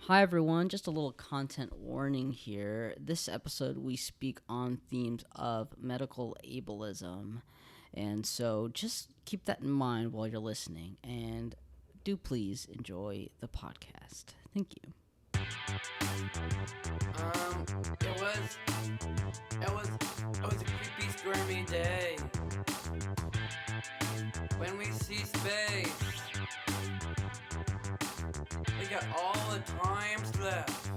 Hi everyone, just a little content warning here. This episode we speak on themes of medical ableism, and so just keep that in mind while you're listening, and do please enjoy the podcast. Thank you. It was a creepy, stormy day. When we see space, we got all the times left.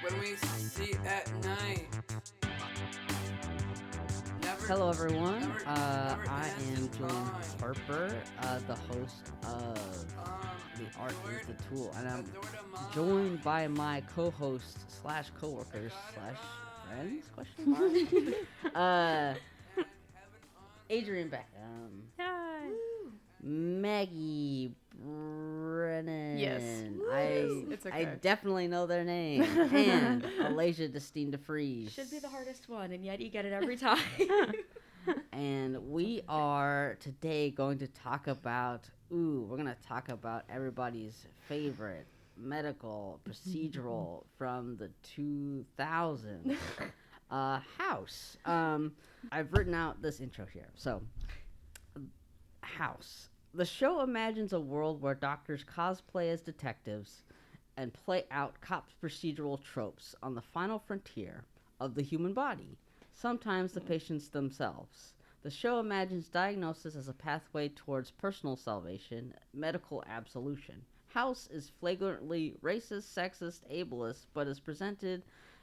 When we see at night. Hello everyone, I am Julian Harper, the host of The Art is the Tool, and I'm joined by my co-hosts / co-workers / friends, question mark? Adrienne, Beckham. Hi. Maggie, Brennan. Yes. It's okay. I definitely know their name. And Alasia, Destine-Defreece. Should be the hardest one, and yet you get it every time. And we are today going to talk about, we're going to talk about everybody's favorite medical procedural from the 2000s, House. I've written out this intro here. So, House. The show imagines a world where doctors cosplay as detectives and play out cops' procedural tropes on the final frontier of the human body, sometimes the patients themselves. The show imagines diagnosis as a pathway towards personal salvation, medical absolution. House is flagrantly racist, sexist, ableist, but is presented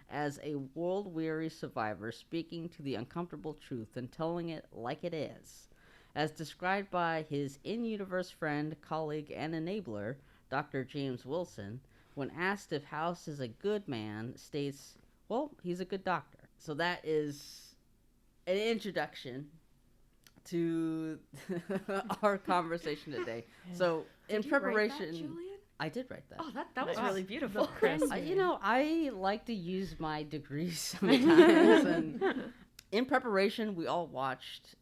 as a world-weary survivor speaking to the uncomfortable truth and telling it like it is. As described by his in-universe friend, colleague, and enabler, Dr. James Wilson, when asked if House is a good man, states, well, he's a good doctor. So that is an introduction to our conversation today. So in preparation... Write that, Julian? I did write that. Oh, that was really beautiful. I like to use my degrees sometimes. And in preparation, we all watched...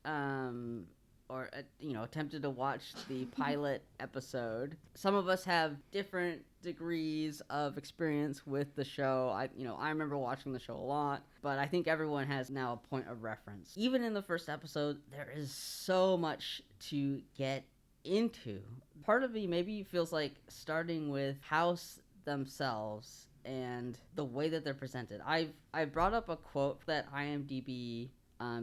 attempted to watch the pilot episode. Some of us have different degrees of experience with the show. I remember watching the show a lot, but I think everyone has now a point of reference. Even in the first episode, there is so much to get into. Part of me maybe feels like starting with House themselves and the way that they're presented. I brought up a quote that IMDb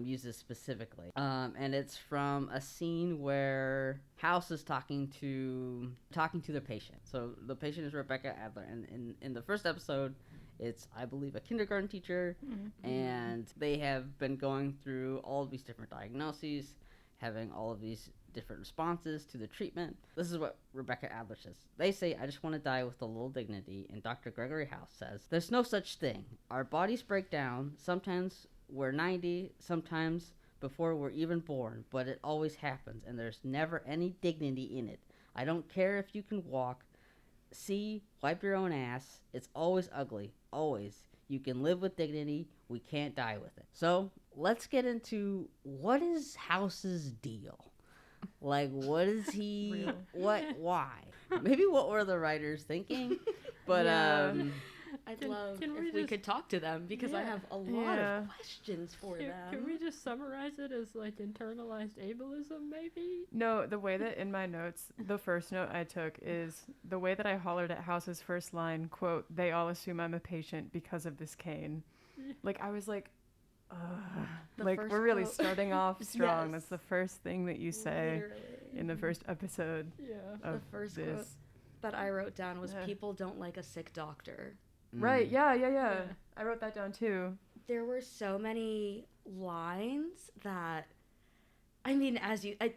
uses specifically, and it's from a scene where House is talking to the patient. So the patient is Rebecca Adler, and in the first episode, it's, I believe, a kindergarten teacher, and they have been going through all of these different diagnoses, having all of these different responses to the treatment. This is what Rebecca Adler says. They say, I just want to die with a little dignity, and Dr. Gregory House says, there's no such thing. Our bodies break down, sometimes we're 90, sometimes before we're even born, but it always happens, and there's never any dignity in it. I don't care if you can walk, see, wipe your own ass. It's always ugly, always. You can live with dignity. We can't die with it. So let's get into what is House's deal. Like, what is he? Why? Maybe what were the writers thinking? But I'd love if we could talk to them, because I have a lot of questions for them. Can we just summarize it as like internalized ableism, maybe? No, the way that in my notes, the first note I took is the way that I hollered at House's first line, quote, they all assume I'm a patient because of this cane. Like, I was like, like, we're really quote. starting off strong. Yes. That's the first thing that you say Literally. in the first episode. Yeah. Of The first this. quote that I wrote down was, people don't like a sick doctor. Right, yeah. I wrote that down too. There were so many lines that, I mean,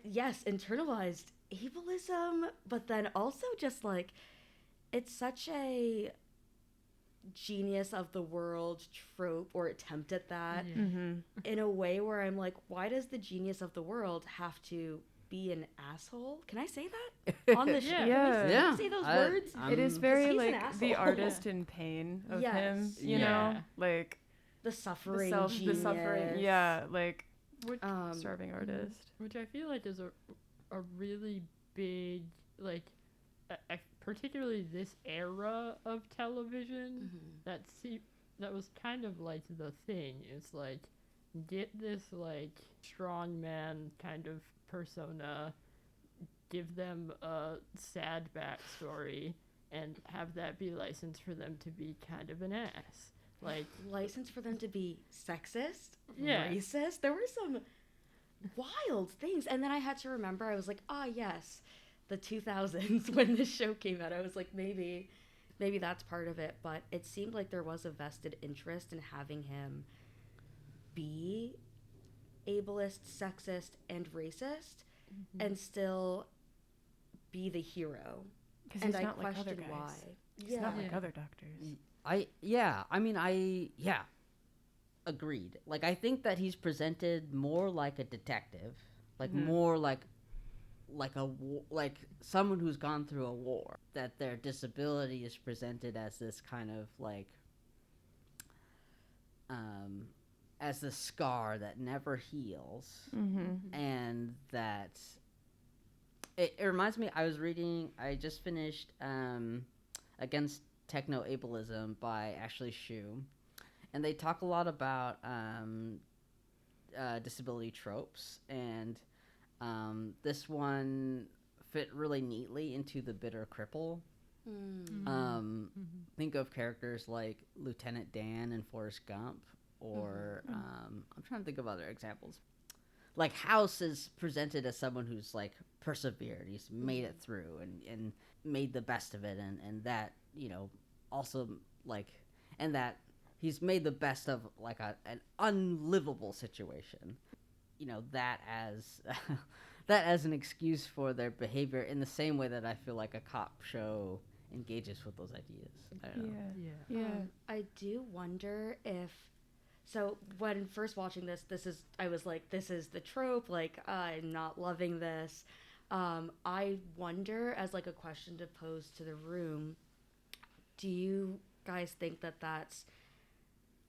yes, internalized ableism, but then also just like, it's such a genius of the world trope or attempt at that in a way where I'm like, why does the genius of the world have to be an asshole? Can I say that on the show? Can we say those words? It is very he's like the artist in pain of him, you know, like the suffering, the suffering, like starving artist, which I feel like is a really big, like, particularly this era of television, that was kind of like the thing. It's like, get this like strong man kind of persona, give them a sad backstory, and have that be license for them to be kind of an ass. Like, license for them to be sexist, Yeah. racist. There were some wild things. And then I had to remember, I was like, yes, the 2000s when this show came out. I was like, maybe that's part of it. But it seemed like there was a vested interest in having him be ableist, sexist, and racist, and still be the hero. Because And he's I not like other questioned guys. why. He's not like Yeah. other doctors. Agreed. Like, I think that he's presented more like a detective, like more like someone who's gone through a war. That their disability is presented as this kind of like, as the scar that never heals, and that it reminds me. I just finished Against Techno Ableism by Ashley Shue. And they talk a lot about disability tropes, and this one fit really neatly into the bitter cripple. Think of characters like Lieutenant Dan in Forrest Gump, or I'm trying to think of other examples. Like House is presented as someone who's like persevered, he's made it through and made the best of it, and that, also like, and that he's made the best of like an unlivable situation, that as that as an excuse for their behavior, in the same way that I feel like a cop show engages with those ideas. I don't know. Yeah. I do wonder if, so when first watching this I was like, this is the trope, like, I'm not loving this. I wonder, as like a question to pose to the room, do you guys think that that's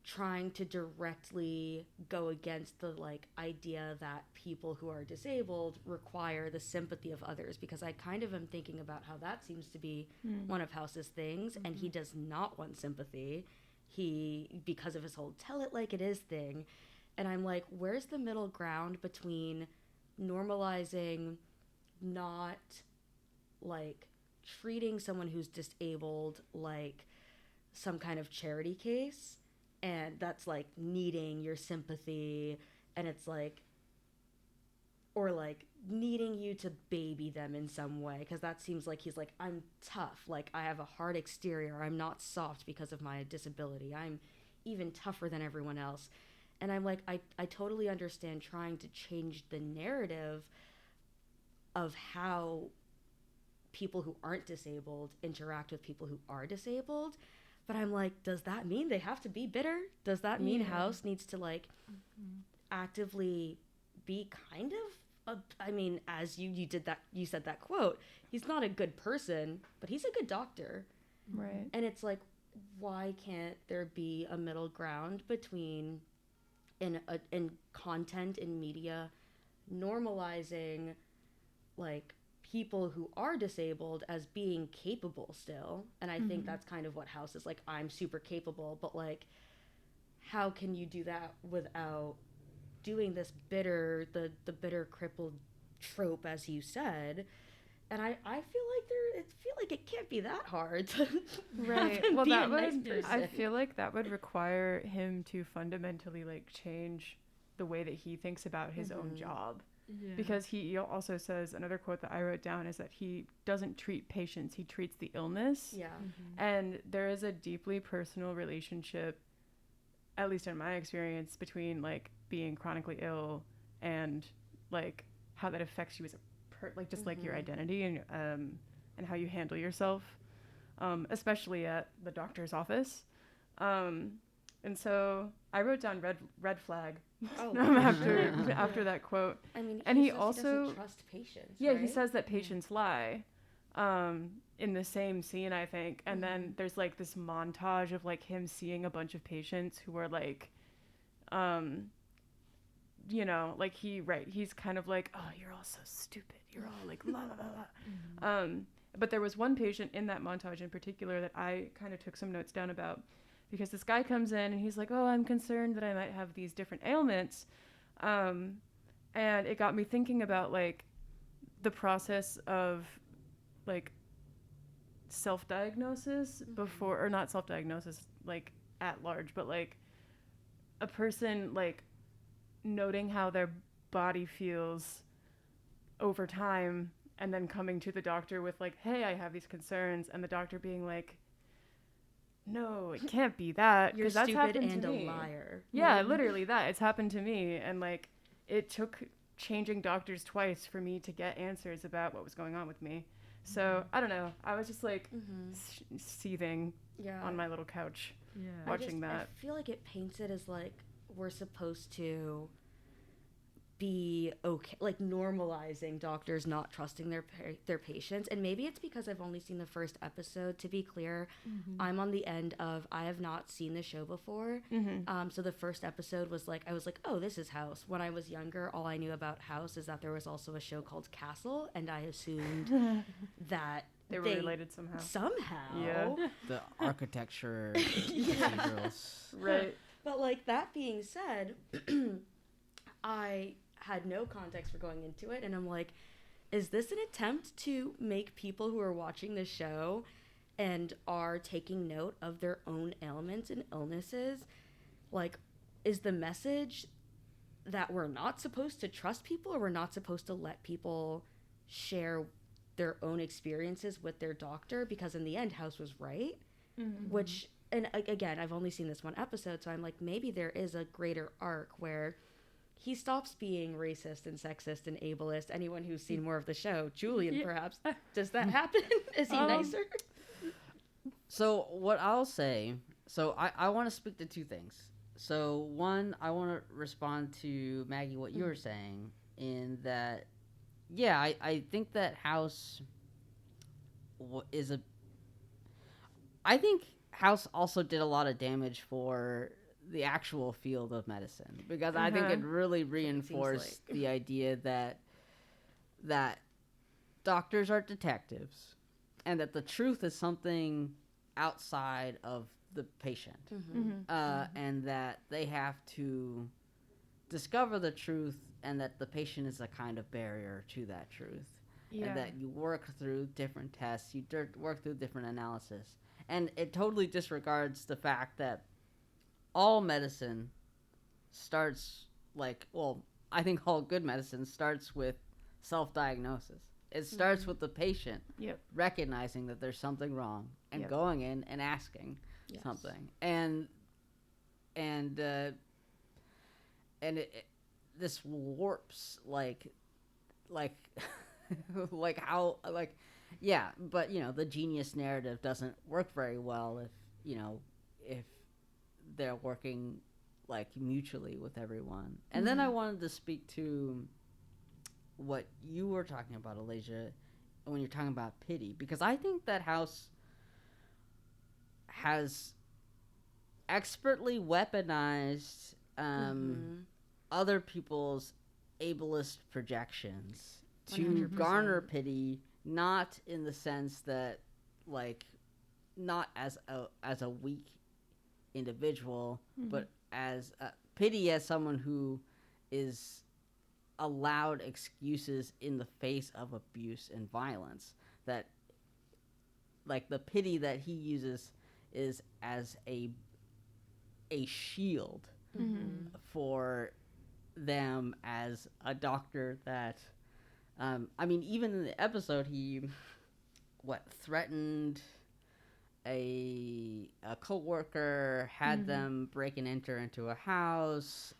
trying to directly go against the like idea that people who are disabled require the sympathy of others? Because I kind of am thinking about how that seems to be one of House's things, and he does not want sympathy. Because of his whole tell it like it is thing. And I'm like, where's the middle ground between normalizing not like treating someone who's disabled like some kind of charity case, and that's like needing your sympathy, and it's like, or like needing you to baby them in some way, because that seems like he's like, I'm tough, like I have a hard exterior, I'm not soft because of my disability, I'm even tougher than everyone else. And I'm like, I totally understand trying to change the narrative of how people who aren't disabled interact with people who are disabled. But I'm like, does that mean they have to be bitter? Does that mean House needs to like actively be kind of I mean, as you said that quote, he's not a good person, but he's a good doctor. Right. And it's like, why can't there be a middle ground between in content in media normalizing like people who are disabled as being capable still? And I think that's kind of what House is like, I'm super capable, but like, how can you do that without doing this bitter crippled trope, as you said? And I feel like it can't be that hard to Right. have him Well, be that a nice would. person. I feel like that would require him to fundamentally like change the way that he thinks about his own job. Yeah. Because he also says, another quote that I wrote down is that he doesn't treat patients, he treats the illness. Yeah. And there is a deeply personal relationship, at least in my experience, between like being chronically ill and like how that affects you as a like your identity and how you handle yourself, especially at the doctor's office. And so I wrote down red flag after that quote. I mean, And he says also doesn't trust patients. Yeah, right? he says that patients lie in the same scene, I think. And then there's like this montage of like him seeing a bunch of patients who are like, like he's kind of like, oh, you're all so stupid. You're all like, la la la la. But there was one patient in that montage in particular that I kind of took some notes down about, because this guy comes in and he's like, oh, I'm concerned that I might have these different ailments. And it got me thinking about, like, the process of, like, self-diagnosis before, or not self-diagnosis, like, at large, but, like, a person, like, noting how their body feels over time and then coming to the doctor with, like, hey, I have these concerns, and the doctor being like, no, it can't be that, You're because that's stupid happened and to a me. liar. Yeah, literally that. It's happened to me, and, like, it took changing doctors twice for me to get answers about what was going on with me. So, I don't know. I was just, like, seething on my little couch watching that. I feel like it paints it as, like, we're supposed to be okay, like, normalizing doctors not trusting their patients. And maybe it's because I've only seen the first episode. To be clear, I'm on the end of, I have not seen the show before. So the first episode was like, I was like, oh, this is House. When I was younger, all I knew about House is that there was also a show called Castle, and I assumed that they were related somehow. Yeah. The architecture procedurals. Right. But, like, that being said, I had no context for going into it, and I'm like, is this an attempt to make people who are watching the show and are taking note of their own ailments and illnesses, like, is the message that we're not supposed to trust people, or we're not supposed to let people share their own experiences with their doctor? Because in the end, House was right, which, and again, I've only seen this one episode, so I'm like, maybe there is a greater arc where he stops being racist and sexist and ableist. Anyone who's seen more of the show, Julian, perhaps, does that happen? Is he nicer? So what I'll say, so I want to speak to two things. So one, I want to respond to Maggie, what you were saying, in that, yeah, I think that House is I think House also did a lot of damage for the actual field of medicine, because I think it really reinforced the idea that doctors are detectives, and that the truth is something outside of the patient, and that they have to discover the truth, and that the patient is a kind of barrier to that truth, and that you work through different tests, you work through different analysis, and it totally disregards the fact that all medicine starts, like, well, I think all good medicine starts with self-diagnosis. It starts with the patient recognizing that there's something wrong and going in and asking something. And this warps, like how, like, yeah, but, you know, the genius narrative doesn't work very well if they're working, like, mutually with everyone. And then I wanted to speak to what you were talking about, Alasia, when you're talking about pity, because I think that House has expertly weaponized other people's ableist projections to 100%. garner pity, not in the sense that, like, not as a weak individual, but as pity as someone who is allowed excuses in the face of abuse and violence. That, like, the pity that he uses is as a shield for them as a doctor that, I mean, even in the episode, he threatened a co-worker, had them break and enter into a house,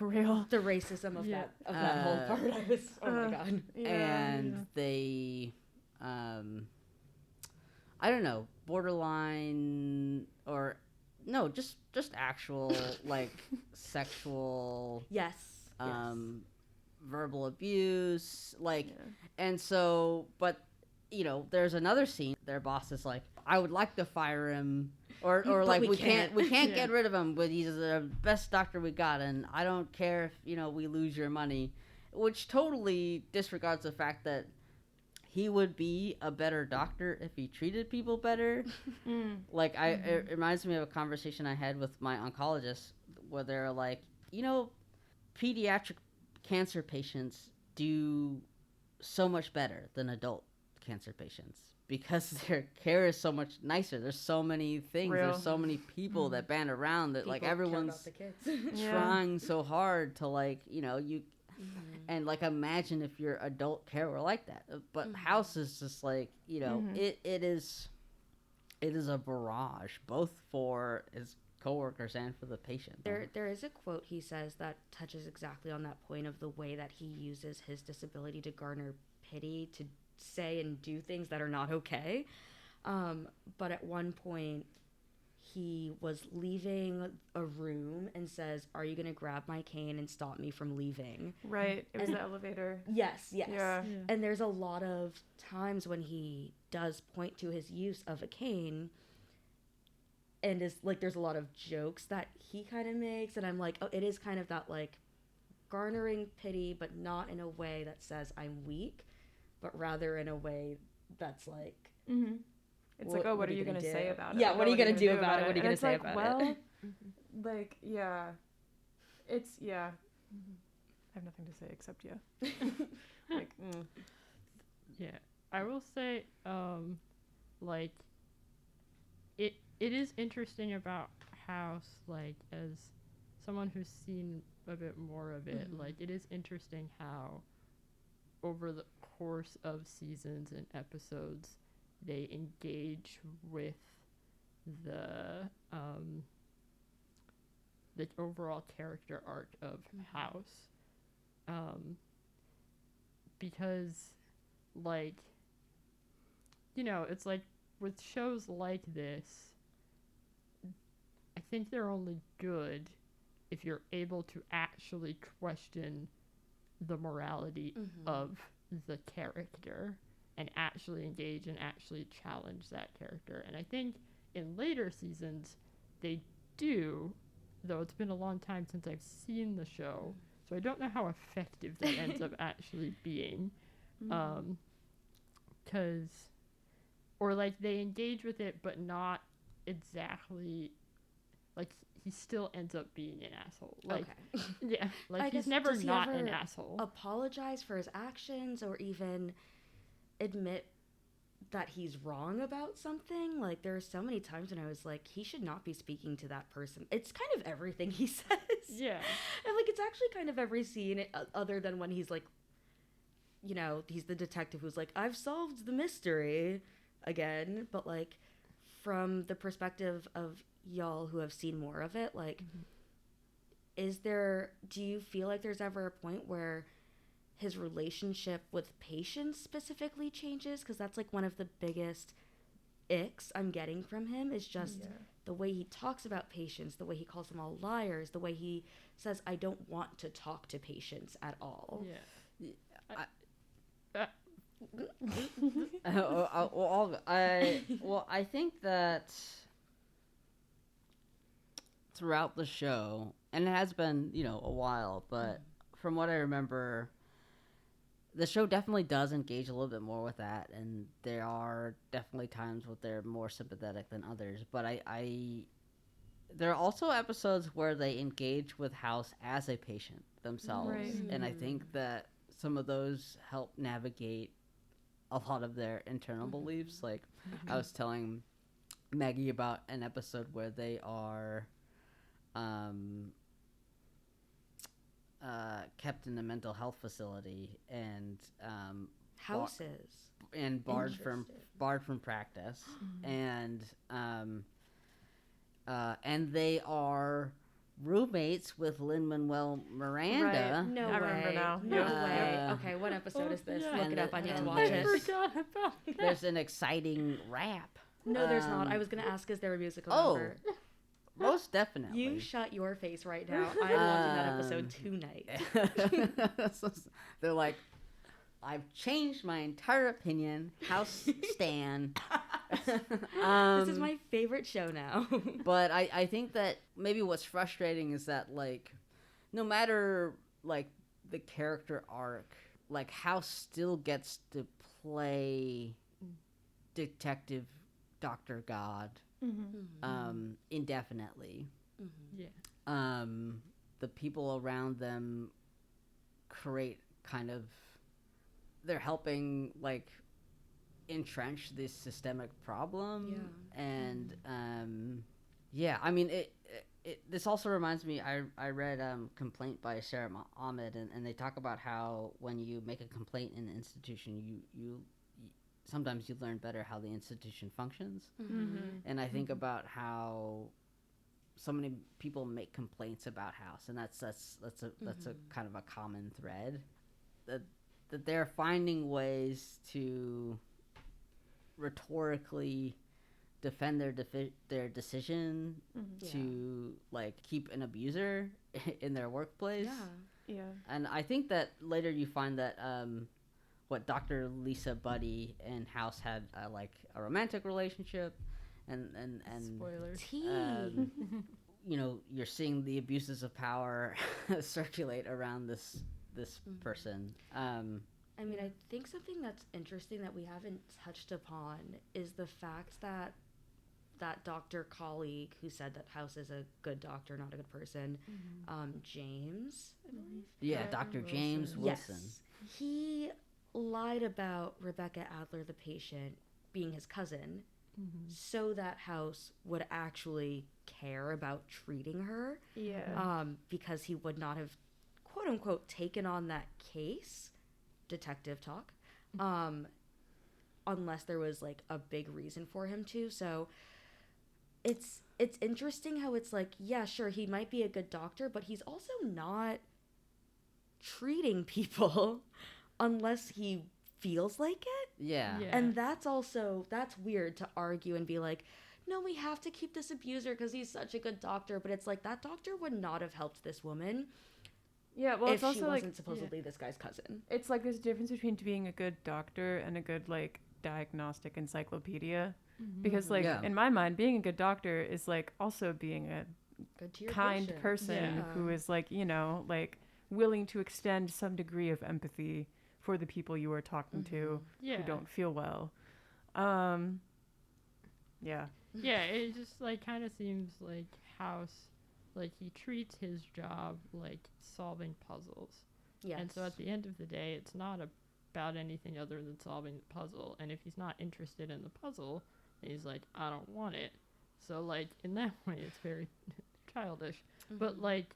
Real. The racism of that whole part. I was, oh my god. They, I don't know, borderline, or no, just actual, like, sexual, verbal abuse, like, and so, but, you know, there's another scene, their boss is like, I would like to fire him, or like, we can't get rid of him, but he's the best doctor we got, and I don't care if, you know, we lose your money, which totally disregards the fact that he would be a better doctor if he treated people better. Like, it reminds me of a conversation I had with my oncologist where they're like, pediatric cancer patients do so much better than adult cancer patients because their care is so much nicer. There's so many things. Real. There's so many people that band around that, like, People care everyone's about the kids. trying so hard to, like, you and, like, imagine if your adult care were like that. But House is just like, it is a barrage both for his coworkers and for the patient. There is a quote he says that touches exactly on that point of the way that he uses his disability to garner pity, to say and do things that are not okay. But at one point, he was leaving a room and says, "Are you going to grab my cane and stop me from leaving?" Right. It was the elevator. Yes. Yeah. And there's a lot of times when he does point to his use of a cane, and is like, there's a lot of jokes that he kind of makes, and I'm like, oh, it is kind of that, like, garnering pity, but not in a way that says I'm weak, but rather in a way that's like, It's like, oh, what are you going to say about it? Yeah, Like, what are you going to do about it? What are you And going to it's say like, about well, it? like, yeah. It's, yeah. I have nothing to say except yeah. Like, Yeah, I will say, like, it is interesting about House, like, as someone who's seen a bit more of it, like, it is interesting how over the course of seasons and episodes they engage with the overall character arc of House, because, like, it's like with shows like this, I think they're only good if you're able to actually question the morality of the character and actually engage and actually challenge that character. And I think in later seasons they do, though it's been a long time since I've seen the show, so I don't know how effective that ends up actually being. Or like they engage with it but not exactly, like, he still ends up being an asshole. Like, Okay. yeah, like, I he's guess, never does he not ever an asshole. apologize for his actions or even admit that he's wrong about something? Like, there are so many times when I was like, he should not be speaking to that person. It's kind of everything he says. Yeah. And, like, it's actually kind of every scene other than when he's like, he's the detective who's like, I've solved the mystery again. But, like, from the perspective of y'all who have seen more of it, like, do you feel like there's ever a point where his relationship with patients specifically changes? Because that's, like, one of the biggest icks I'm getting from him is just the way he talks about patients, the way he calls them all liars, the way he says, I don't want to talk to patients at all. Yeah. I think that throughout the show, and it has been, a while, but from what I remember, the show definitely does engage a little bit more with that, and there are definitely times where they're more sympathetic than others, but there are also episodes where they engage with House as a patient themselves, Right. and I think that some of those help navigate a lot of their internal beliefs. Like, I was telling Maggie about an episode where they are kept in a mental health facility and Houses. barred from practice, and they are roommates with Lin-Manuel Miranda. Right. No I way. remember now. No Yep. way. Okay, what episode is this? yeah. Look And it up. I need to and watch I it. forgot about that. There's an exciting rap. No, there's not. I was going to ask, is there a musical Oh, number? most definitely. You shut your face right now. I'm watching that episode tonight. So they're like, I've changed my entire opinion. House Stan. This is my favorite show now. But I think that maybe what's frustrating is that, like, no matter, like, the character arc, like, House still gets to play detective Dr. God indefinitely. Yeah. The people around them create kind of, they're helping like entrench this systemic problem. And I mean this also reminds me, I read Complaint by Sarah Ahmed, and they talk about how when you make a complaint in an institution, you sometimes you learn better how the institution functions. And I think about how so many people make complaints about House, and that's a kind of a common thread, that they're finding ways to rhetorically defend their decision to like keep an abuser in their workplace. And I think that later you find that what Dr. Lisa Buddy and House had like a romantic relationship, and Spoilers. you know, you're seeing the abuses of power circulate around this person. I mean, I think something that's interesting that we haven't touched upon is the fact that that doctor colleague who said that House is a good doctor, not a good person, James, I believe. Yeah, Dr. James Wilson. Yes. He lied about Rebecca Adler, the patient, being his cousin, so that House would actually care about treating her. Because he would not have, quote unquote, taken on that case, detective talk, unless there was like a big reason for him to. So it's interesting how it's like, yeah, sure, he might be a good doctor, but he's also not treating people unless he feels like it. Yeah. And that's weird to argue and be like, no, we have to keep this abuser because he's such a good doctor. But it's like, that doctor would not have helped this woman Well, if it's also she like wasn't supposedly this guy's cousin. it's like there's a difference between being a good doctor and a good like diagnostic encyclopedia. Because like in my mind, being a good doctor is like also being a Good to your kind person who is like, you know, like willing to extend some degree of empathy for the people you are talking to who don't feel well. It just like kind of seems like House, like he treats his job like solving puzzles. And so at the end of the day, it's not about anything other than solving the puzzle. And if he's not interested in the puzzle, he's like, I don't want it. So like in that way, it's very childish. But like,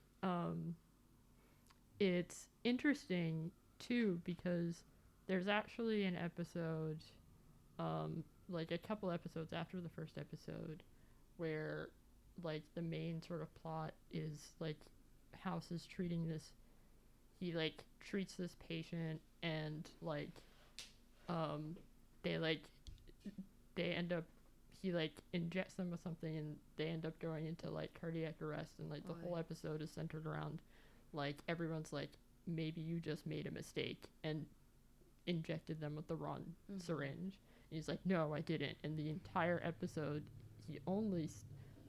it's interesting too because there's actually an episode, like a couple episodes after the first episode, where like the main sort of plot is like House is treating this, he like treats this patient and like they end up, he like injects them with something and they end up going into like cardiac arrest, and like the whole episode is centered around like everyone's like, maybe you just made a mistake and injected them with the wrong syringe. And he's like, no, I didn't. And the entire episode, he only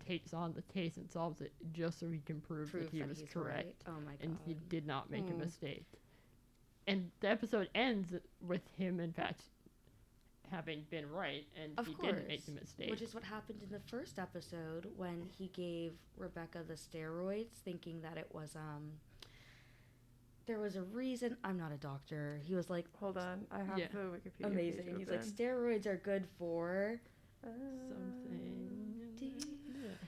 takes on the case and solves it just so he can prove that he was correct. Right. Oh my god. And he did not make a mistake. And the episode ends with him, in fact, having been right, and Of he course, didn't make a mistake. which is what happened in the first episode when he gave Rebecca the steroids, thinking that it was there was a reason. I'm not a doctor. He was like, hold on, I have the Wikipedia amazing. page He's like, open. steroids are good for Something.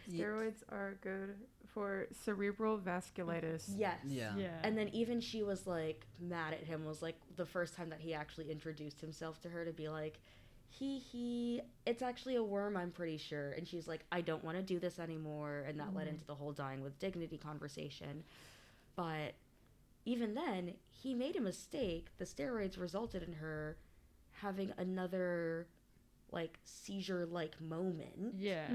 Steroids are good for cerebral vasculitis. Yes. Yeah. And then even she was like mad at him, was like the first time that he actually introduced himself to her, to be like, it's actually a worm, I'm pretty sure. And she's like, I don't want to do this anymore. And that led into the whole dying with dignity conversation. But even then, he made a mistake. The steroids resulted in her having another like seizure-like moment. Yeah.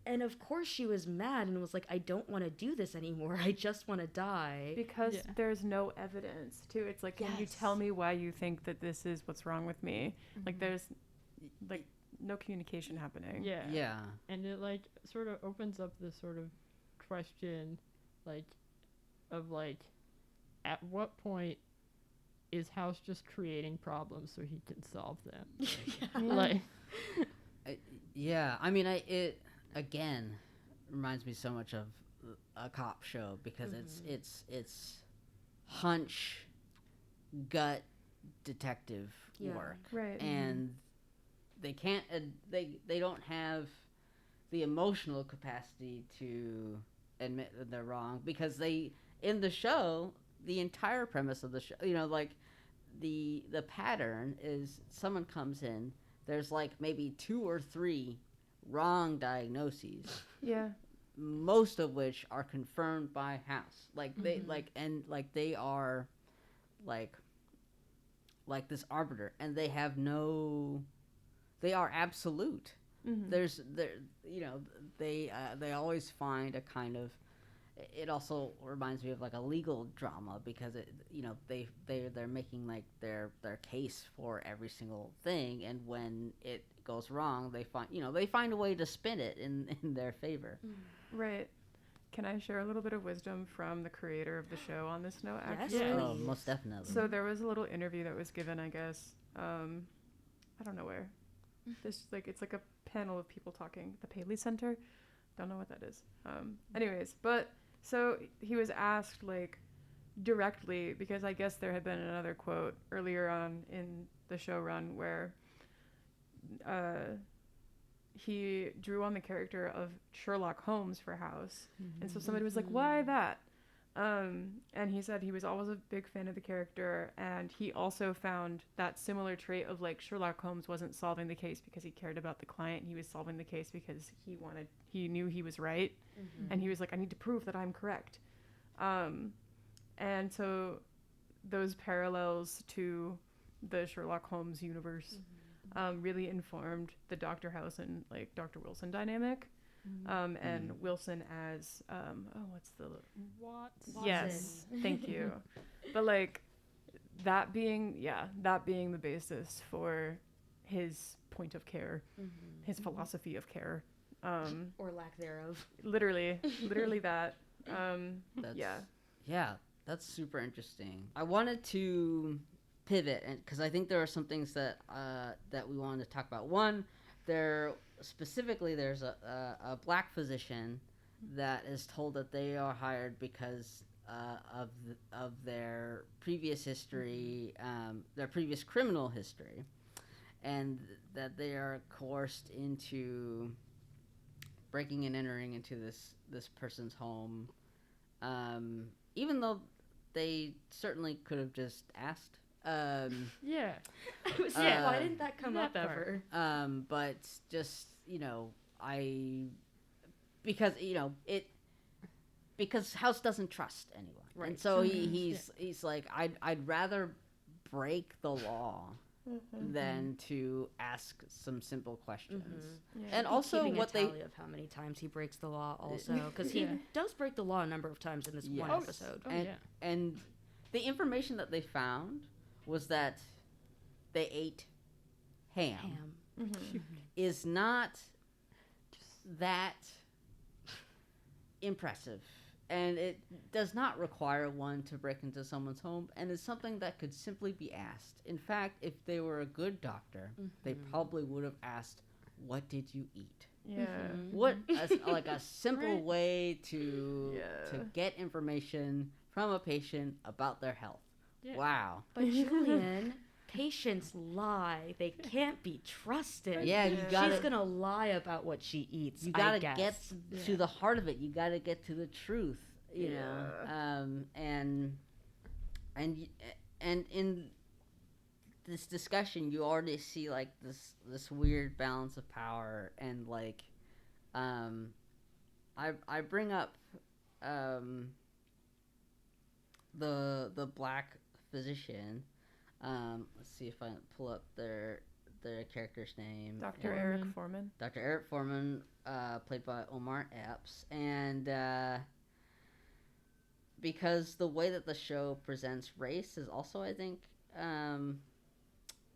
And of course she was mad and was like, I don't want to do this anymore. I just want to die. Because there's no evidence too. It's like, can you tell me why you think that this is what's wrong with me? Like there's like no communication happening. Yeah. And it like sort of opens up this sort of question, like, of like, at what point is House just creating problems so he can solve them? Yeah. Like, Yeah, I mean, it again reminds me so much of a cop show because it's hunch, gut, detective Yeah. work, Right. and they can't they don't have the emotional capacity to admit that they're wrong because they in the show the entire premise of the show, like the pattern is someone comes in, there's like maybe 2 or 3 wrong diagnoses, Yeah. most of which are confirmed by House, like they they are like this arbiter, and they have no, they are absolute. Mm-hmm. They always find a kind of, it also reminds me of like a legal drama because they're making like their case for every single thing, and when it goes wrong they find a way to spin it in their favor. Right. Can I share a little bit of wisdom from the creator of the show on this note? Yes, Actually, Oh, please. most definitely. so there was a little interview that was given, I guess. I don't know where. This it's like a panel of people talking. The Paley Center. Don't know what that is. Anyways, but so he was asked like directly, because I guess there had been another quote earlier on in the show run where he drew on the character of Sherlock Holmes for House. And so somebody was like, why that? And he said he was always a big fan of the character, and he also found that similar trait of like Sherlock Holmes wasn't solving the case because he cared about the client. He was solving the case because he knew he was right. And he was like, I need to prove that I'm correct. And so those parallels to the Sherlock Holmes universe really informed the Dr. House and like Dr. Wilson dynamic. And Wilson as what's the Watson. Yes, thank you. But like that being the basis for his point of care, his philosophy of care, Or lack thereof. literally that. That's super interesting. I wanted to pivot, and because I think there are some things that we wanted to talk about. One, there's a black physician that is told that they are hired because of their previous history, their previous criminal history, and that they are coerced into breaking and entering into this person's home, even though they certainly could have just asked. Yeah. Why didn't that come up That part. ever? But just because because House doesn't trust anyone, Right. and so he's like, I'd rather break the law than to ask some simple questions. And also Keeping what a they tally of how many times he breaks the law, also, because he does break the law a number of times in this one Yes. episode. and the information that they found was that they ate ham. Is not that impressive, and it does not require one to break into someone's home, and it's something that could simply be asked. In fact, if they were a good doctor, they probably would have asked, what did you eat? What like a simple way to get information from a patient about their health. Wow. But Julian, patients lie. They can't be trusted. Yeah, She's gonna lie about what she eats. You gotta I guess. get to the heart of it. You gotta get to the truth. You know, and in this discussion, you already see like this weird balance of power, and like, I bring up the black physician. Let's see if I pull up their character's name. Dr. Eric Foreman. Dr. Eric Foreman, played by Omar Epps, and because the way that the show presents race is also, I think,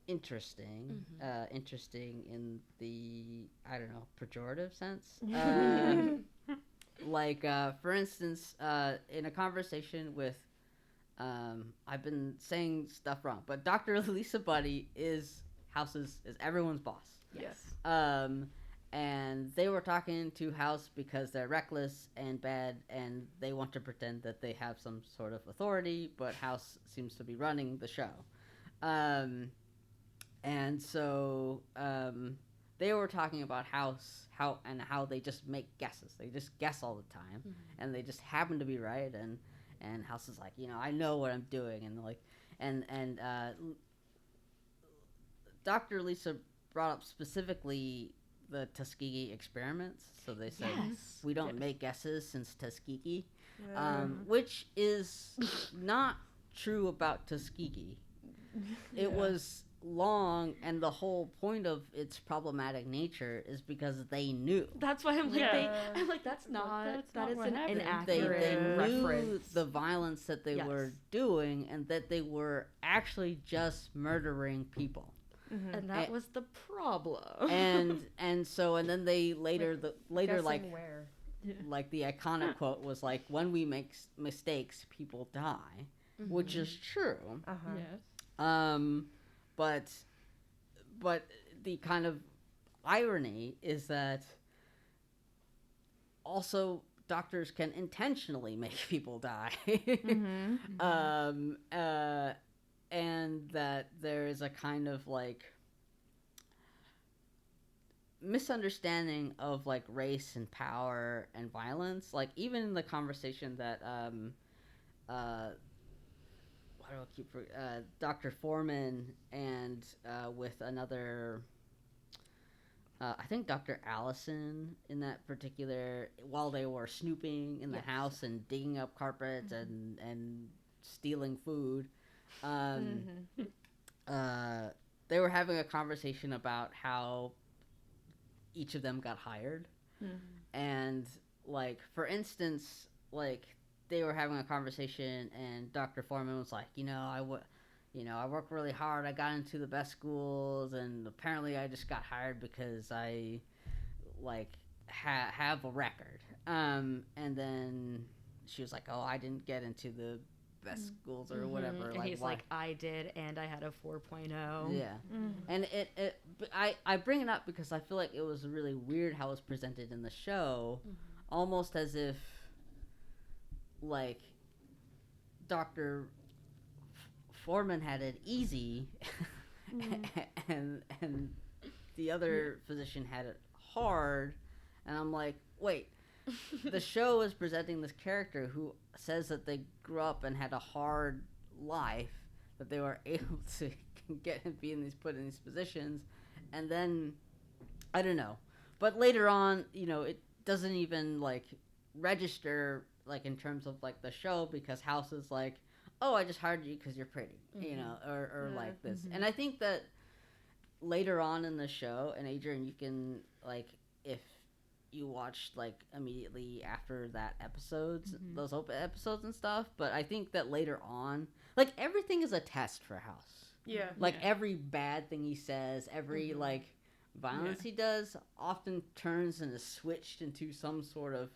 interesting. Interesting in the, I don't know, pejorative sense. Like, for instance, in a conversation with I've been saying stuff wrong, but Dr. Lisa Buddy is everyone's boss. Yes. And they were talking to House because they're reckless and bad, and they want to pretend that they have some sort of authority, but House seems to be running the show. And so they were talking about how they just make guesses. They just guess all the time, and they just happen to be right. And House is like, I know what I'm doing, and Dr. Lisa brought up specifically the Tuskegee experiments. So they said, we don't make guesses since Tuskegee, which is not true about Tuskegee. It was long, and the whole point of its problematic nature is because they knew. That's why I'm like, that's not an inaccurate they knew reference. the violence that they were doing, and that they were actually just murdering people. And that was the problem. and then they later like where? like the iconic quote was like, when we make mistakes, people die, which is true. Yes. But the kind of irony is that also doctors can intentionally make people die. And that there is a kind of like misunderstanding of like race and power and violence. Like even in the conversation that Dr. Foreman and with another I think Dr. Allison in that particular, while they were snooping in the house and digging up carpets and stealing food, they were having a conversation about how each of them got hired. And like, for instance, like they were having a conversation and Dr. Foreman was like, I work really hard. I got into the best schools, and apparently I just got hired because I like have a record. And then she was like, oh, I didn't get into the best schools or whatever. And like, he's like, I did, and I had a 4.0. Yeah. And I bring it up because I feel like it was really weird how it was presented in the show, almost as if like Dr. Foreman had it easy, and the other physician had it hard, and I'm like, wait, the show is presenting this character who says that they grew up and had a hard life, that they were able to put in these positions, and then I don't know, but later on, it doesn't even like register like in terms of like the show, because House is like, oh, I just hired you because you're pretty, or like this. And I think that later on in the show, and Adrienne, you can, like, if you watched, like, immediately after that episodes, those open episodes and stuff, but I think that later on, like, everything is a test for House. Yeah. Like, every bad thing he says, every, like, violence he does often turns and is switched into some sort of,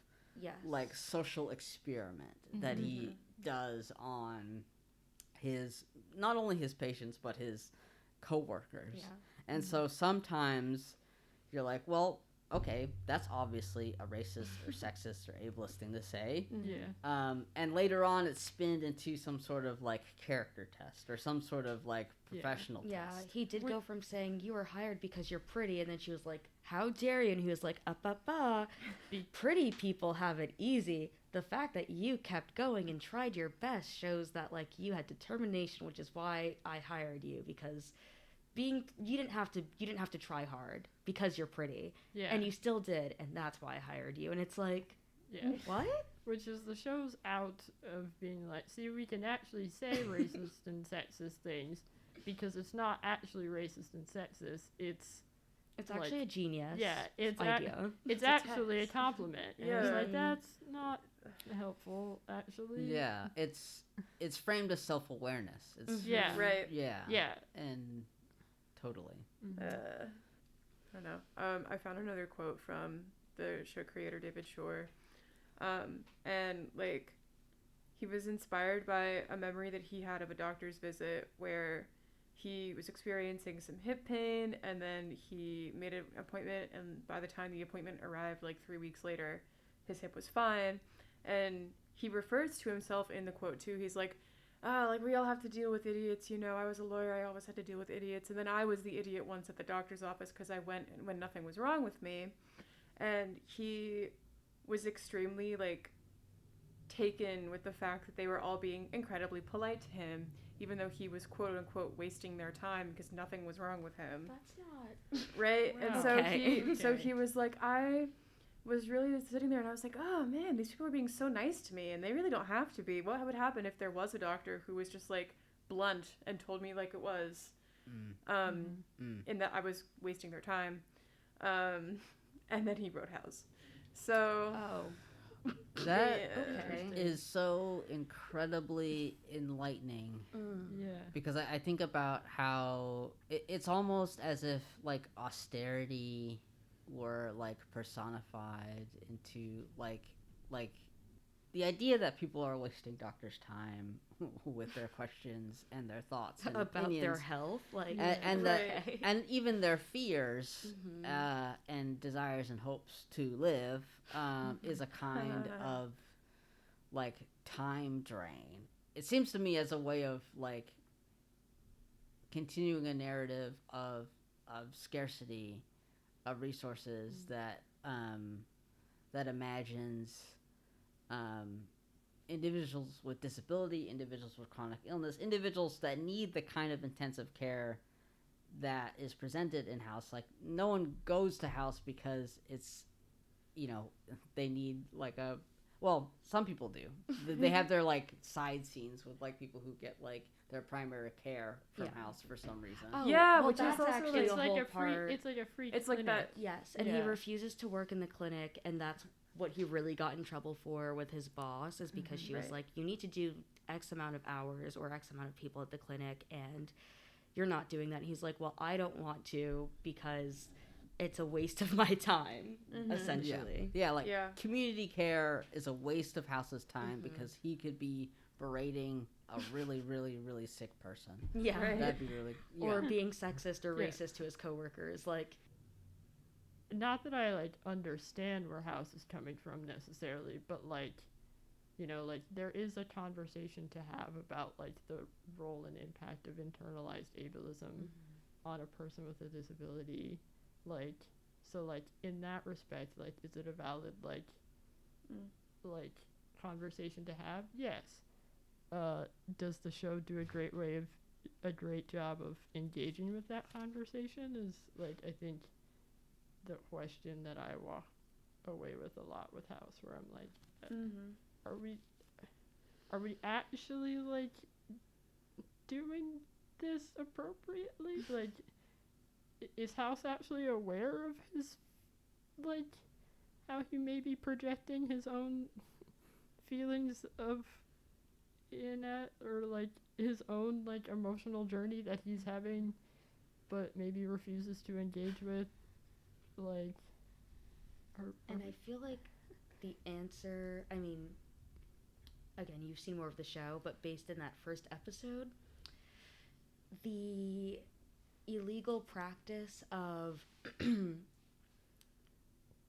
like, social experiment that he does on not only his patients but his coworkers. And so sometimes you're like, well, okay, that's obviously a racist or sexist or ableist thing to say. And later on it's spinned into some sort of like character test or some sort of like professional test. He did go from saying you were hired because you're pretty, and then she was like, how dare you? And he was like, pretty people have it easy. The fact that you kept going and tried your best shows that like you had determination, which is why I hired you, because you didn't have to try hard because you're pretty, and you still did, and that's why I hired you. And it's like, what? Which is the show's out of being like, see, we can actually say racist and sexist things because it's not actually racist and sexist. It's like, actually a genius. It's idea. It's actually a compliment. And it's like, that's not helpful, actually. Yeah, it's framed as self-awareness. It's right. Yeah. And totally. I don't know. I found another quote from the show creator David Shore, and like he was inspired by a memory that he had of a doctor's visit where he was experiencing some hip pain, and then he made an appointment, and by the time the appointment arrived, like 3 weeks later, his hip was fine. And he refers to himself in the quote too. He's like, like, we all have to deal with idiots, you know. I was a lawyer, I always had to deal with idiots. And then I was the idiot once at the doctor's office because I went when nothing was wrong with me. And he was extremely, like, taken with the fact that they were all being incredibly polite to him, even though he was quote unquote wasting their time because nothing was wrong with him. That's not right. Wow. And so Okay. so he was like, I was really sitting there and I was like, oh man, these people are being so nice to me and they really don't have to be. What would happen if there was a doctor who was just like blunt and told me like it was, in that I was wasting their time. And then he wrote House. So That Okay. is so incredibly enlightening. Yeah. Because I think about how it's almost as if like austerity were like personified into like the idea that people are wasting doctors' time with their questions and their thoughts and about opinions, their health, like, and even their fears and desires and hopes to live is a kind of like time drain. It seems to me as a way of like continuing a narrative of scarcity of resources that imagines individuals with disability, individuals with chronic illness, individuals that need the kind of intensive care that is presented in House. Like, no one goes to House because it's, you know, they need like a, well, some people do. They have their like side scenes with like people who get like their primary care from House for some reason. Oh, Yeah, well, which is that's also, actually It's a like whole a free. part. It's like a free. It's like clinic. that. Yes, and he refuses to work in the clinic, and that's what he really got in trouble for with his boss, is because she was Right. like, you need to do X amount of hours or X amount of people at the clinic, and you're not doing that. And he's like, well, I don't want to because it's a waste of my time, essentially. Yeah, like Yeah. community care is a waste of House's time because he could be berating a really, really, really sick person. Yeah. Right. That'd be really, Or being sexist or Yeah. racist to his coworkers, like. Not that I like understand where House is coming from necessarily, but like, you know, like there is a conversation to have about like the role and impact of internalized ableism on a person with a disability. Like, so like in that respect, like, is it a valid like conversation to have? Yes. Does the show do a great job of engaging with that conversation? Is like, I think, the question that I walk away with a lot with House, where I'm like, are we actually like doing this appropriately? Like, is House actually aware of his, like, how he may be projecting his own feelings of or like his own like emotional journey that he's having, but maybe refuses to engage with, like, And I feel like the answer, I mean, again, you've seen more of the show, but based in that first episode, the illegal practice of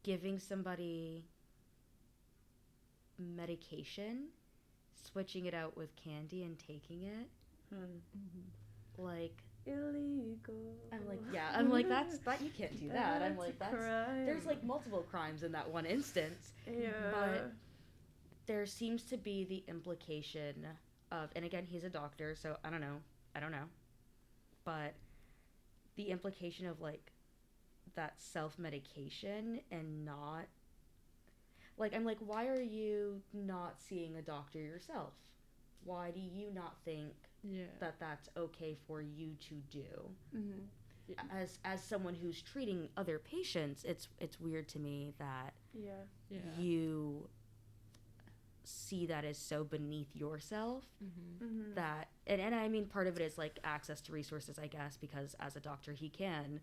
giving somebody medication, switching it out with candy and taking it, like, Illegal. I'm like, that you can't do that. I'm like, That's a that's, crime. there's like multiple crimes in that one instance. Yeah. But there seems to be the implication of, and again, he's a doctor, so I don't know, but the implication of like that self-medication and not, like, I'm like, why are you not seeing a doctor yourself? Why do you not think that that's okay for you to do? As someone who's treating other patients, it's weird to me that you see that as so beneath yourself that, and I mean, part of it is like access to resources, I guess, because as a doctor he can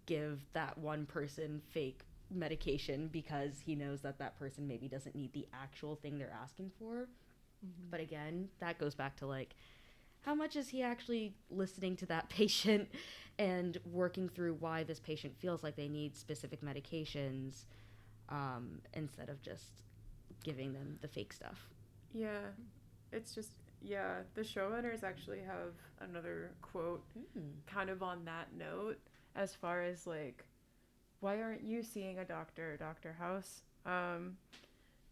give that one person fake medication because he knows that that person maybe doesn't need the actual thing they're asking for. But again, that goes back to like, how much is he actually listening to that patient and working through why this patient feels like they need specific medications, instead of just giving them the fake stuff. Yeah, it's just, yeah, the showrunners actually have another quote kind of on that note, as far as like, why aren't you seeing a doctor, Dr. House?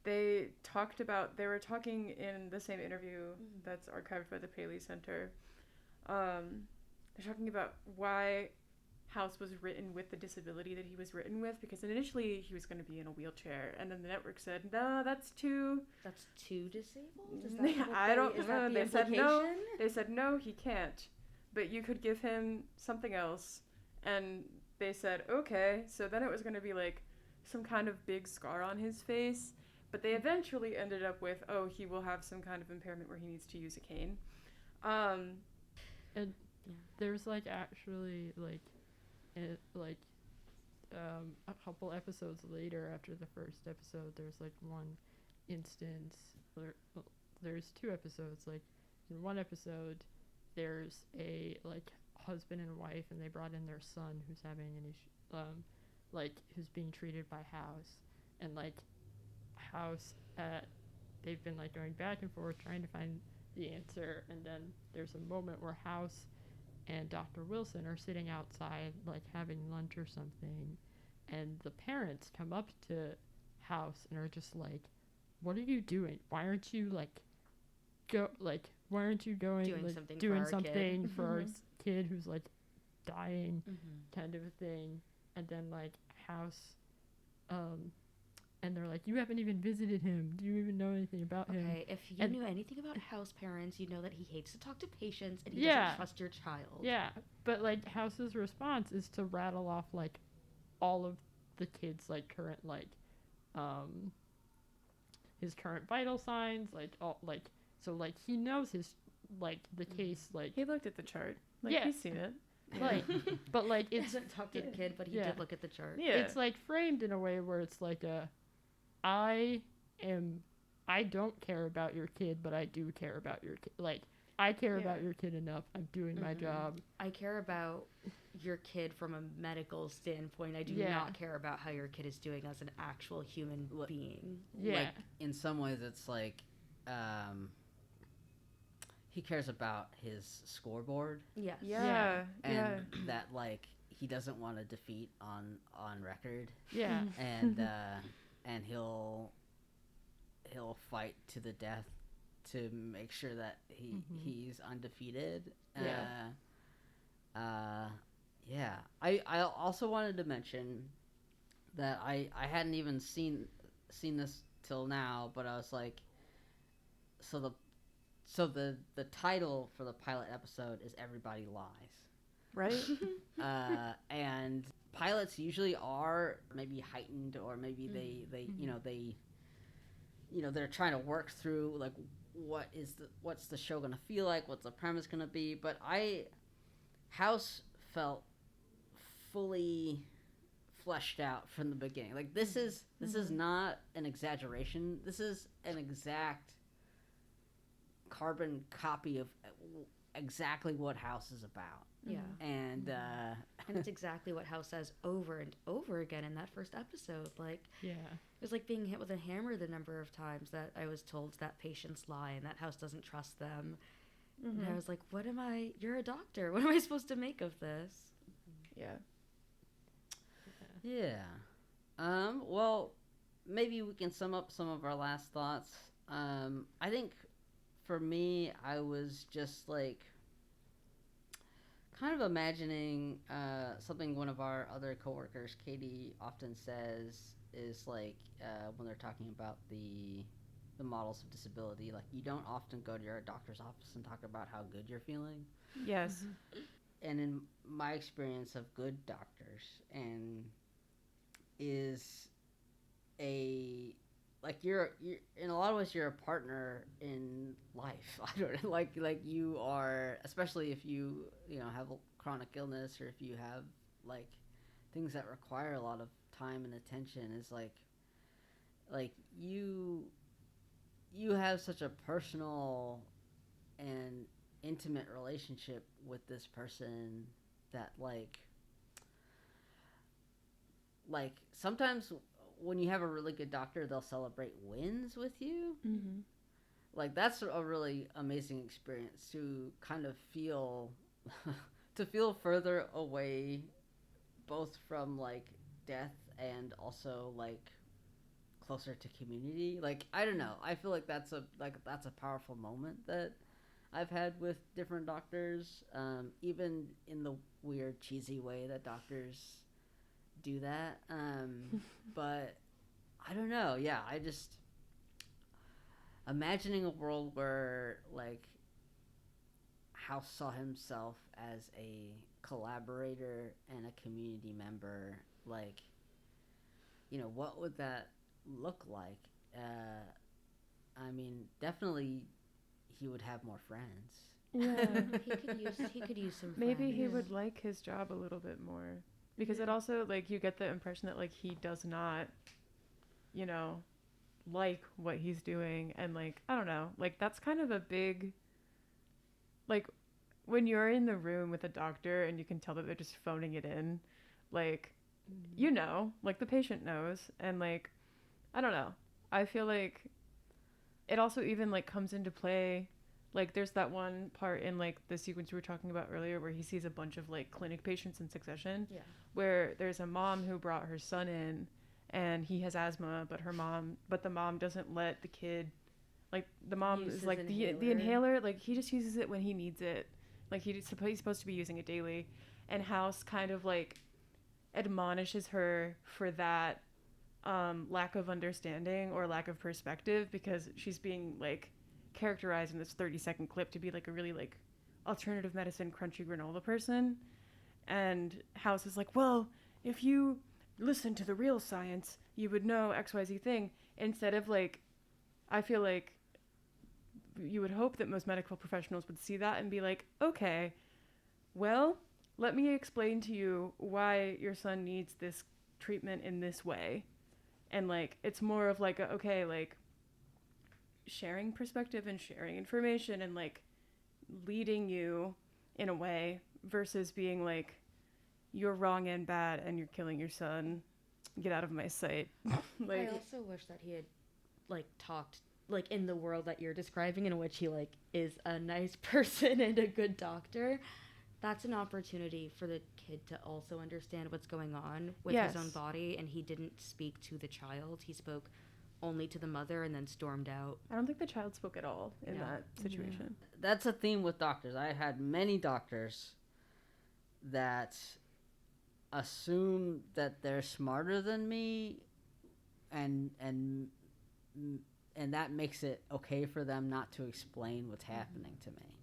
They were talking in the same interview that's archived by the Paley Center. They're talking about why House was written with the disability that he was written with, because initially he was going to be in a wheelchair, and then the network said, no, that's too disabled? Is I don't know. They said no. implication? They said no, he can't. But you could give him something else. And they said, okay. So then it was going to be like some kind of big scar on his face. But they eventually ended up with, oh, he will have some kind of impairment where he needs to use a cane. And there's like actually like a couple episodes later after the first episode, there's like one instance where, well, there's two episodes. Like in one episode there's a like husband and wife, and they brought in their son who's having an issue, like who's being treated by House, and like House they've been like going back and forth trying to find the answer, and then there's a moment where House and Dr. Wilson are sitting outside like having lunch or something, and the parents come up to House and are just like, what are you doing? Why aren't you like why aren't you going doing something for our kid who's like dying, kind of a thing? And then like House and they're like, you haven't even visited him. Do you even know anything about him? Okay, if you knew anything about House parents, you know that he hates to talk to patients and he doesn't trust your child. Yeah, but like House's response is to rattle off like all of the kids' like current like his current vital signs, like all like, so like he knows his like the case, like He looked at the chart. Like, he's seen it. like but like He it's hasn't talked to the kid, but he did look at the chart. Yeah. it's like framed in a way where it's like I don't care about your kid, but I do care about your kid. Like, I care about your kid enough. I'm doing my job. I care about your kid from a medical standpoint. I do not care about how your kid is doing as an actual human being. Yeah. Like, in some ways, it's like, he cares about his scoreboard. Yes. Yeah. And that, like, he doesn't want a defeat on record. Yeah. And he'll fight to the death to make sure that he's undefeated. I also wanted to mention that I hadn't even seen this till now, but I was like, so the title for the pilot episode is Everybody Lies. Right? And pilots usually are maybe heightened, or maybe they're trying to work through like what's the show gonna feel like, what's the premise gonna be. But House felt fully fleshed out from the beginning. Like, this is not an exaggeration. This is an exact carbon copy of exactly what House is about. Yeah. And it's exactly what House says over and over again in that first episode. Like, Yeah. it was like being hit with a hammer the number of times that I was told that patients lie and that House doesn't trust them. And I was like, you're a doctor. What am I supposed to make of this? yeah. Well, maybe we can sum up some of our last thoughts. I think for me, I was just like kind of imagining something one of our other coworkers, Katie, often says is like when they're talking about the models of disability, like, you don't often go to your doctor's office and talk about how good you're feeling. Yes. And in my experience of good doctors, and is you're in a lot of ways you're a partner in life. I don't know, like you are, especially if you have a chronic illness, or if you have like things that require a lot of time and attention, is like you you have such a personal and intimate relationship with this person that like sometimes when you have a really good doctor, they'll celebrate wins with you. Mm-hmm. Like that's a really amazing experience to kind of feel to feel further away both from like death and also like closer to community. Like I don't know, I feel like that's a powerful moment that I've had with different doctors, even in the weird cheesy way that doctors do that. But I don't know, yeah, I just imagining a world where like House saw himself as a collaborator and a community member, like, you know, what would that look like? I mean, definitely he would have more friends. Yeah. he could use some Maybe friends. he would like his job a little bit more. Because it also, like, you get the impression that, like, he does not, you know, like what he's doing. And, like, I don't know. Like, that's kind of a big, like, when you're in the room with a doctor and you can tell that they're just phoning it in, like, you know, like, the patient knows. And, like, I don't know. I feel like it also even, like, comes into play. Like, there's that one part in, like, the sequence we were talking about earlier where he sees a bunch of, like, clinic patients in succession. Yeah. Where there's a mom who brought her son in and he has asthma, but the mom doesn't let the kid, like, the mom Use is his like, the inhaler. inhaler, like, he just uses it when he needs it. Like, he's supposed to be using it daily. And House kind of, like, admonishes her for that lack of understanding or lack of perspective because she's being, like, characterized in this 30-second clip to be like a really like alternative medicine crunchy granola person. And House is like, well, if you listen to the real science, you would know XYZ thing. Instead of like, I feel like you would hope that most medical professionals would see that and be like, okay, well, let me explain to you why your son needs this treatment in this way. And like, it's more of like, okay, like, sharing perspective and sharing information and like leading you in a way versus being like, you're wrong and bad and you're killing your son, get out of my sight. Like, I also wish that he had like talked like in the world that you're describing in which he like is a nice person and a good doctor. That's an opportunity for the kid to also understand what's going on with Yes. his own body, and he didn't speak to the child. He spoke only to the mother and then stormed out. I don't think the child spoke at all in Yeah. that situation. That's a theme with doctors. I had many doctors that assume that they're smarter than me, and that makes it okay for them not to explain what's happening to me.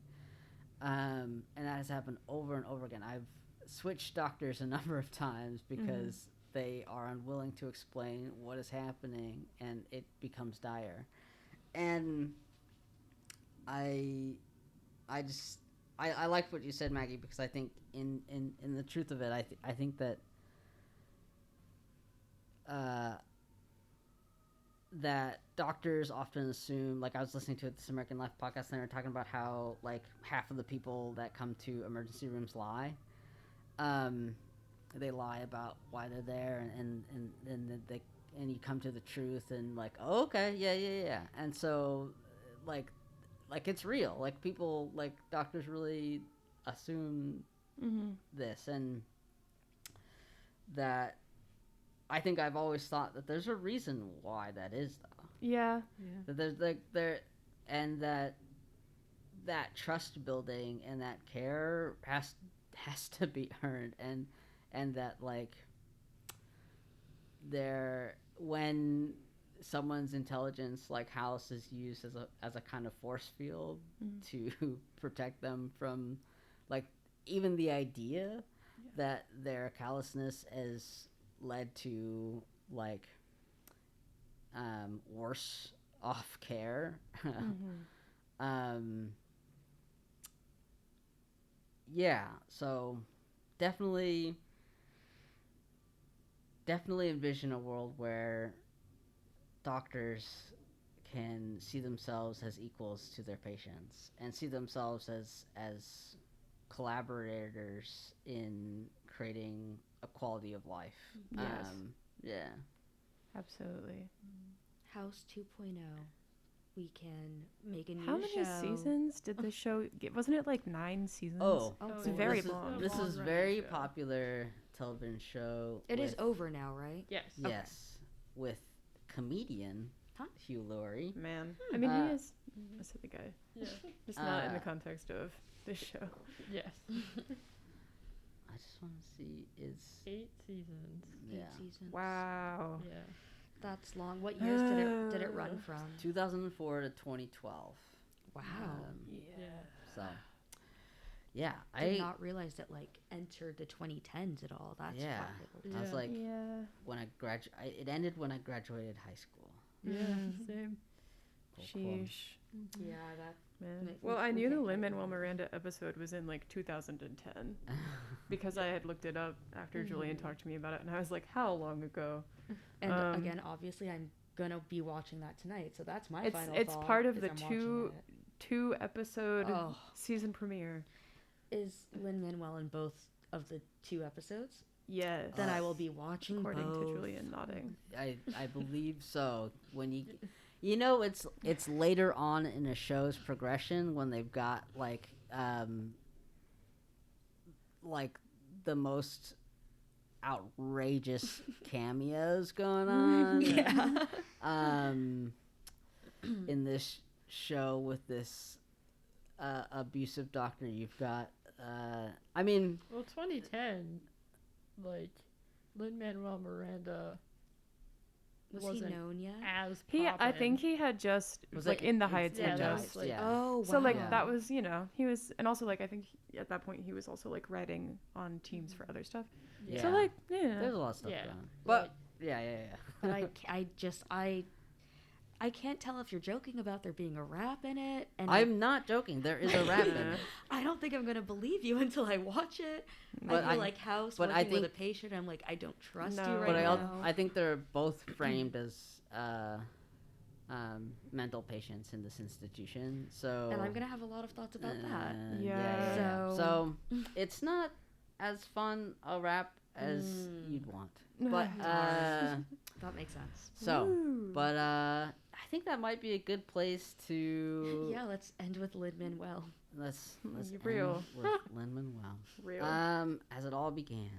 And that has happened over and over again. I've switched doctors a number of times because they are unwilling to explain what is happening, and it becomes dire. And I like what you said, Maggie, because I think in the truth of it, I think that that doctors often assume, like I was listening to This American Life podcast, and they were talking about how like half of the people that come to emergency rooms lie. They lie about why they're there, and you come to the truth, and like, oh, okay, yeah, and so like it's real. Like people, like doctors really assume this, and that I think I've always thought that there's a reason why that is, though. Yeah. That there's like and that trust building and that care has to be earned, and that like when someone's intelligence like House is used as a kind of force field to protect them from like even the idea that their callousness has led to like worse off care. Yeah, so definitely envision a world where doctors can see themselves as equals to their patients and see themselves as collaborators in creating a quality of life. Yes. Yeah. Absolutely. House 2.0. We can make a new How many show. seasons did this show get? Wasn't it like 9 seasons? Oh, It's very this long. Is, this Long is running very show. popular television show. It is with- over now, right? Yes. Yes, with comedian Huh? Hugh Laurie. Man. I mean, Uh, he is a silly guy. Yeah. Just not in the Uh, context of this show. Yes. I just want to see is 8 seasons. yeah 8 seasons. Wow. Yeah. That's long. What years did it run from? 2004 to 2012. Wow. Yeah. So yeah, Did I not realize that like entered the 2010s at all. That's Yeah. popular. I was Yeah. like Yeah. when I it ended when I graduated high school. Yeah. Mhm. Same. Cool. Sheesh. Yeah, that. Man. Make- Well, we- I we knew the can't Lin-Manuel Miranda episode was in like 2010 because I had looked it up after Julian talked to me about it, and I was like, "How long ago?" And Um, again, obviously, I'm gonna be watching that tonight, so that's my It's- final it's thought. part of is the I'm two- watching 2-episode Oh. season premiere. it. Is Lin-Manuel in both of the 2 episodes? Yes. Then I will be watching According both. to Julian nodding. I believe so. When you know it's later on in a show's progression when they've got like the most outrageous cameos going on. Yeah. In this show with this abusive doctor, you've got I mean Well, 2010, like, Lin-Manuel Miranda Was he wasn't known yet? as I think he had just Was like it- in the it's- Heights yeah, had that was, just. like- Oh, wow. So like Yeah. that was, you know, he was, and also like I think at that point he was also like writing on teams for other stuff. Yeah. So like yeah. there's a lot of stuff Yeah. going on. But yeah. But I can't tell if you're joking about there being a rap in it, and I'm not joking. There is a rap in it. I don't think I'm gonna believe you until I watch it. But I feel I- like House but working I with a think- patient. I'm like, I don't trust No. you right But now. I think they're both framed as mental patients in this institution. So and I'm gonna have a lot of thoughts about that. Yeah. So it's not as fun a rap as you'd want. But That makes sense. so Woo. but I think that might be a good place to Yeah, let's end with Lin-Manuel. let's end Real. with Lin-Manuel. Real. As it all began.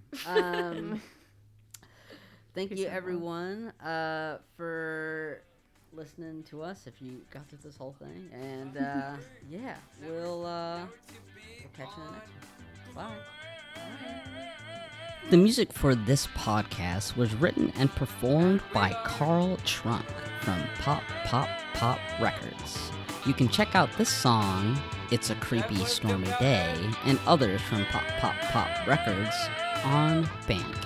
Thank Peace you and love. everyone for listening to us if you got through this whole thing. And yeah, we'll catch you in the next one. Bye. The music for this podcast was written and performed by Carl Trunk from Pop Pop Pop Records. You can check out this song, It's a Creepy Stormy Day, and others from Pop Pop Pop Records on Bandcamp.